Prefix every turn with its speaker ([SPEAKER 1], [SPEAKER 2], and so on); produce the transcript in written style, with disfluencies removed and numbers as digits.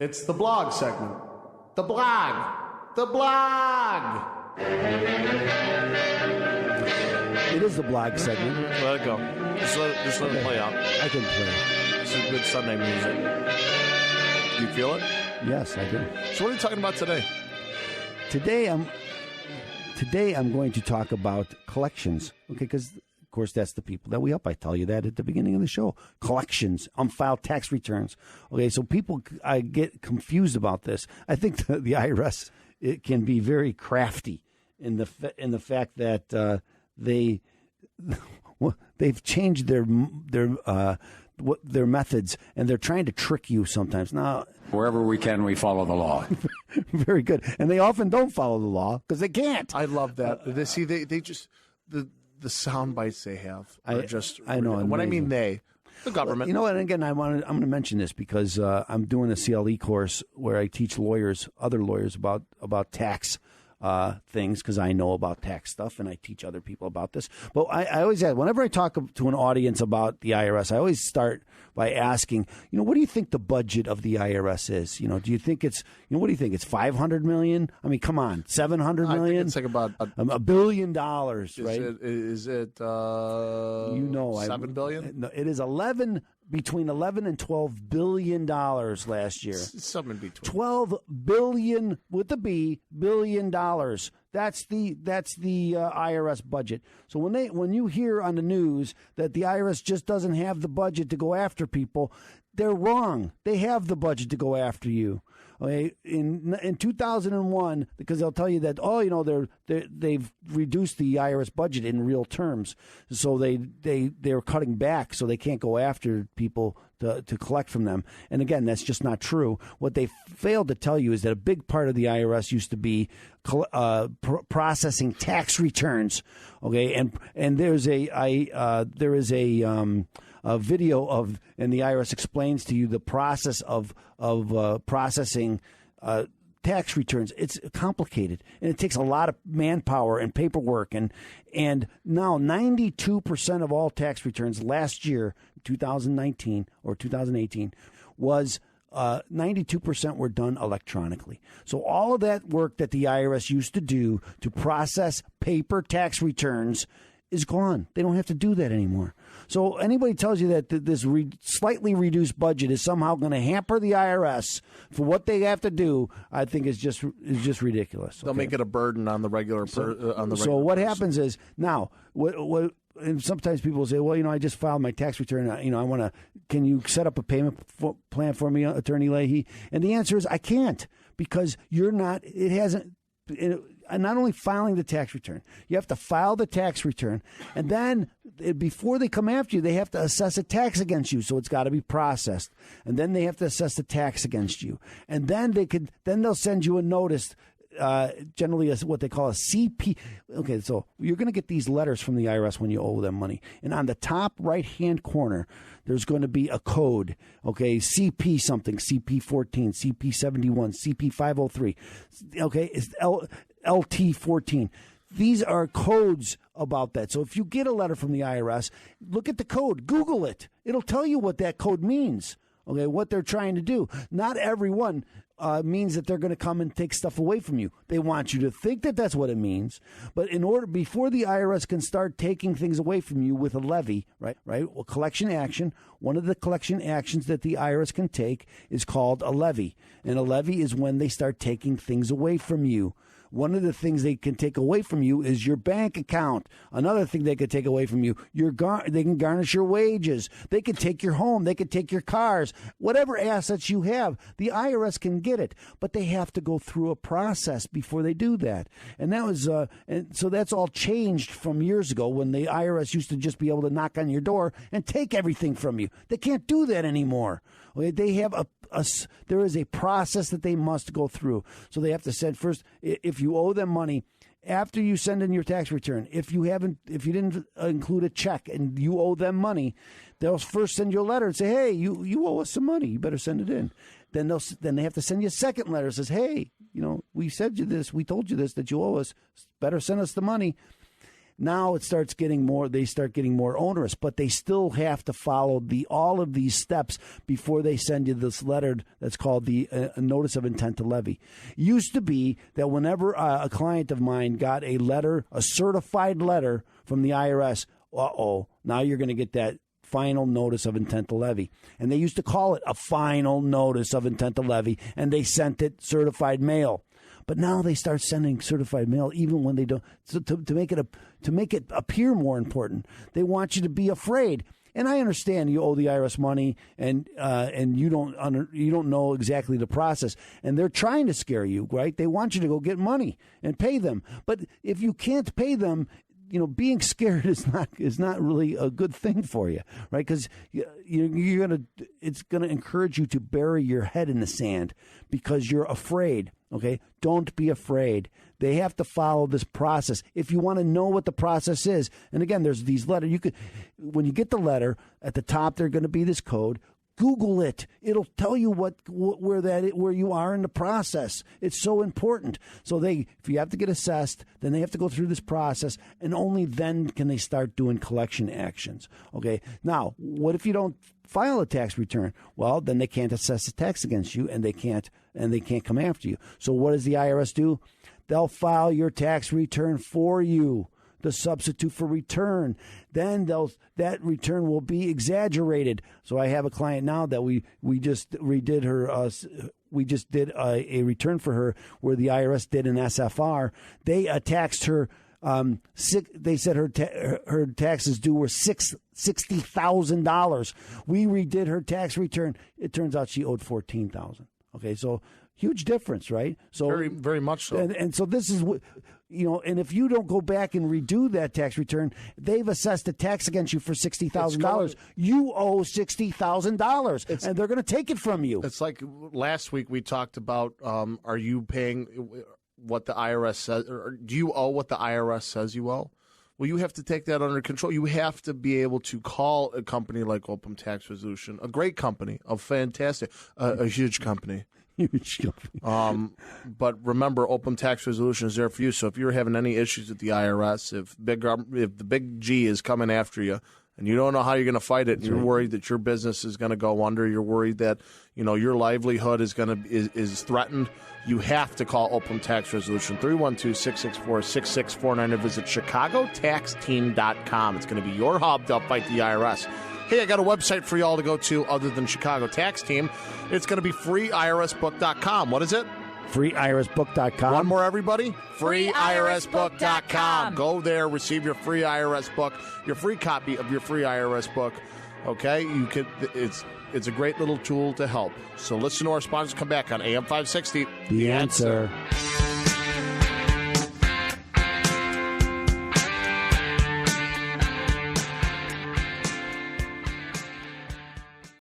[SPEAKER 1] It's the blog segment. The blog. The blog.
[SPEAKER 2] It is the blog segment.
[SPEAKER 1] Let it go. Just let it play out.
[SPEAKER 2] I can play.
[SPEAKER 1] This is good Sunday music. Do you feel it?
[SPEAKER 2] Yes, I do.
[SPEAKER 1] So what are you talking about today?
[SPEAKER 2] Today I'm going to talk about collections. Okay, because of course that's the people that we help. I tell you that at the beginning of the show. Collections, unfiled tax returns. Okay, so people get confused about this. I think the IRS, it can be very crafty in the fact that they've changed their methods, and they're trying to trick you sometimes. Now,
[SPEAKER 3] wherever we can, we follow the law.
[SPEAKER 2] Very good. And they often don't follow the law because they can't.
[SPEAKER 1] I love that. They just the sound bites they have are
[SPEAKER 2] I know.
[SPEAKER 1] When I mean the government.
[SPEAKER 2] Well, you know what? And again, I'm going to mention this because I'm doing a CLE course where I teach other lawyers about tax things, because I know about tax stuff and I teach other people about this. But I always ask, whenever I talk to an audience about the IRS, I always start by asking, what do you think the budget of the IRS is? Do you think it's, what do you think? It's $500 million? I mean, come on, $700 million?
[SPEAKER 1] I think it's like about
[SPEAKER 2] $1 billion, right?
[SPEAKER 1] Is it $7 billion?
[SPEAKER 2] No, it is between 11 and $12 billion last year.
[SPEAKER 1] Something in between.
[SPEAKER 2] 12 billion with a B, billion dollars. That's the IRS budget. So when you hear on the news that the IRS just doesn't have the budget to go after people, they're wrong. They have the budget to go after you. Okay, in 2001, because they'll tell you that they've reduced the IRS budget in real terms, so they're cutting back, so they can't go after people to collect from them. And again, that's just not true. What they failed to tell you is that a big part of the IRS used to be processing tax returns. Okay, and there is a video of, and the IRS explains to you the process of processing tax returns. It's complicated, and it takes a lot of manpower and paperwork. And now 92% of all tax returns last year, 2019 or 2018, was 92% were done electronically. So all of that work that the IRS used to do to process paper tax returns is gone. They don't have to do that anymore. So anybody tells you that this slightly reduced budget is somehow going to hamper the IRS for what they have to do, I think is just ridiculous.
[SPEAKER 1] They'll make it a burden on the regular person.
[SPEAKER 2] So what happens is now what and sometimes people say, well, I just filed my tax return. I want to. Can you set up a payment plan for me, Attorney Leahy? And the answer is I can't, because you're not. It hasn't. Not only filing the tax return, you have to file the tax return, and then before they come after you, they have to assess a tax against you. So it's got to be processed, and then they have to assess the tax against you, and then they'll send you a notice. Generally, what they call a CP. Okay, so you're going to get these letters from the IRS when you owe them money, and on the top right-hand corner, there's going to be a code. Okay, CP something, CP 14, CP 71, CP 503. Okay, it's LT 14. These are codes about that. So if you get a letter from the IRS, look at the code, Google it. It'll tell you what that code means. Okay, what they're trying to do. Not everyone means that they're going to come and take stuff away from you. They want you to think that that's what it means. But before the IRS can start taking things away from you with a levy, right? Well, collection action. One of the collection actions that the IRS can take is called a levy. And a levy is when they start taking things away from you. One of the things they can take away from you is your bank account. Another thing they could take away from you, they can garnish your wages. They could take your home. They could take your cars. Whatever assets you have, the IRS can get it. But they have to go through a process before they do that. And that was, and so that's all changed from years ago when the IRS used to just be able to knock on your door and take everything from you. They can't do that anymore. They have there is a process that they must go through. So they have to send first, if you owe them money, after you send in your tax return, if you didn't include a check and you owe them money, they'll first send you a letter and say, hey, you owe us some money. You better send it in. Then they have to send you a second letter that says, hey, we said you this, we told you this, that you owe us. Better send us the money. now it starts getting more. They start getting more onerous, but they still have to follow all of these steps before they send you this letter that's called the notice of intent to levy. Used to be that whenever a client of mine got a letter, a certified letter from the IRS, now you're going to get that final notice of intent to levy. And they used to call it a final notice of intent to levy, and they sent it certified mail. But now they start sending certified mail even when they don't. So to make it appear more important, they want you to be afraid. And I understand you owe the IRS money, and you don't know exactly the process, and they're trying to scare you, right? They want you to go get money and pay them. But if you can't pay them, being scared is not really a good thing for you, right? Because it's gonna encourage you to bury your head in the sand because you're afraid. Okay, don't be afraid. They have to follow this process. If you want to know what the process is, and again, there's these letters. When you get the letter at the top, there's going to be this code. Google it. It'll tell you where you are in the process. It's so important. So if you have to get assessed, then they have to go through this process, and only then can they start doing collection actions. Okay. Now, what if you don't file a tax return? Well, then they can't assess the tax against you, and they can't come after you. So what does the IRS do? They'll file your tax return for you, the substitute for return. Then that return will be exaggerated. So I have a client now that we just redid her. We just did a return for her where the IRS did an SFR. They taxed her. They said her taxes due were $60,000. We redid her tax return. It turns out she owed $14,000. Okay, so huge difference, right? So
[SPEAKER 1] very, very much so.
[SPEAKER 2] And so this is what, and if you don't go back and redo that tax return, they've assessed a tax against you for $60,000. You owe $60,000, and they're going to take it from you.
[SPEAKER 1] It's like last week we talked about, are you paying what the IRS says, or do you owe what the IRS says you owe? Well, you have to take that under control. You have to be able to call a company like Opem Tax Resolution, a great company, a fantastic, a huge company.
[SPEAKER 2] Huge company.
[SPEAKER 1] But remember, Opem Tax Resolution is there for you. So if you're having any issues with the IRS, if the big G is coming after you, and you don't know how you're going to fight it, and you're worried that your business is going to go under, you're worried that your livelihood is threatened, you have to call Opem Tax Resolution 312-664-6649 or visit ChicagoTaxTeam.com. It's going to be your hub to fight the IRS. Hey, I got a website for y'all to go to other than Chicago Tax Team. It's going to be freeirsbook.com. What is it?
[SPEAKER 2] freeirsbook.com.
[SPEAKER 1] One more, everybody. freeirsbook.com. Go there, receive your free IRS book, your free copy of your free IRS book. Okay, it's a great little tool to help. So listen to our sponsors. Come back on AM560
[SPEAKER 2] the Answer.